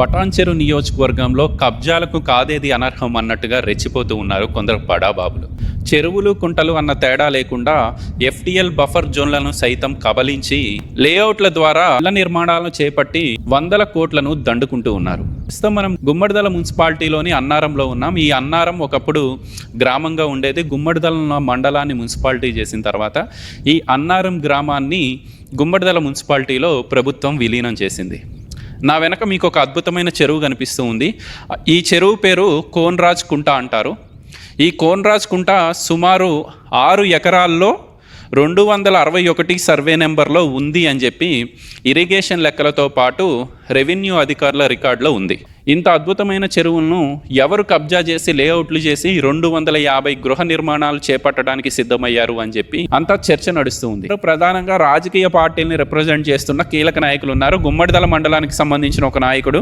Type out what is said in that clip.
పటాన్చెరు నియోజకవర్గంలో కబ్జాలకు కాదేది అనర్హం అన్నట్టుగా రెచ్చిపోతూ ఉన్నారు కొందరు బడాబాబులు. చెరువులు కుంటలు అన్న తేడా లేకుండా ఎఫ్టీఎల్ బఫర్ జోన్లను సైతం కబలించి లేఅవుట్ల ద్వారా ఇళ్ల నిర్మాణాలను చేపట్టి వందల కోట్లను దండుకుంటూ ఉన్నారు. ప్రస్తుతం మనం గుమ్మడిదల మున్సిపాలిటీలోని అన్నారంలో ఉన్నాం. ఈ అన్నారం ఒకప్పుడు గ్రామంగా ఉండేది. గుమ్మడిదల మండలాన్ని మున్సిపాలిటీ చేసిన తర్వాత ఈ అన్నారం గ్రామాన్ని గుమ్మడిదల మున్సిపాలిటీలో ప్రభుత్వం విలీనం చేసింది. నా వెనక మీకు ఒక అద్భుతమైన చెరువు కనిపిస్తూ ఉంది. ఈ చెరువు పేరు కోన్రాజ్ కుంట అంటారు. ఈ కోన్రాజ్ కుంట సుమారు 6 ఎకరాల్లో 261 సర్వే నెంబర్లో ఉంది అని చెప్పి ఇరిగేషన్ లెక్కలతో పాటు రెవెన్యూ అధికారుల రికార్డులో ఉంది. ఇంత అద్భుతమైన చెరువులను ఎవరు కబ్జా చేసి లేఅవుట్లు చేసి 250 గృహ నిర్మాణాలు చేపట్టడానికి సిద్ధమయ్యారు అని చెప్పి అంతా చర్చ నడుస్తూ ఉంది. ప్రధానంగా రాజకీయ పార్టీల్ని రిప్రజెంట్ చేస్తున్న కీలక నాయకులు ఉన్నారు. గుమ్మడిదల మండలానికి సంబంధించిన ఒక నాయకుడు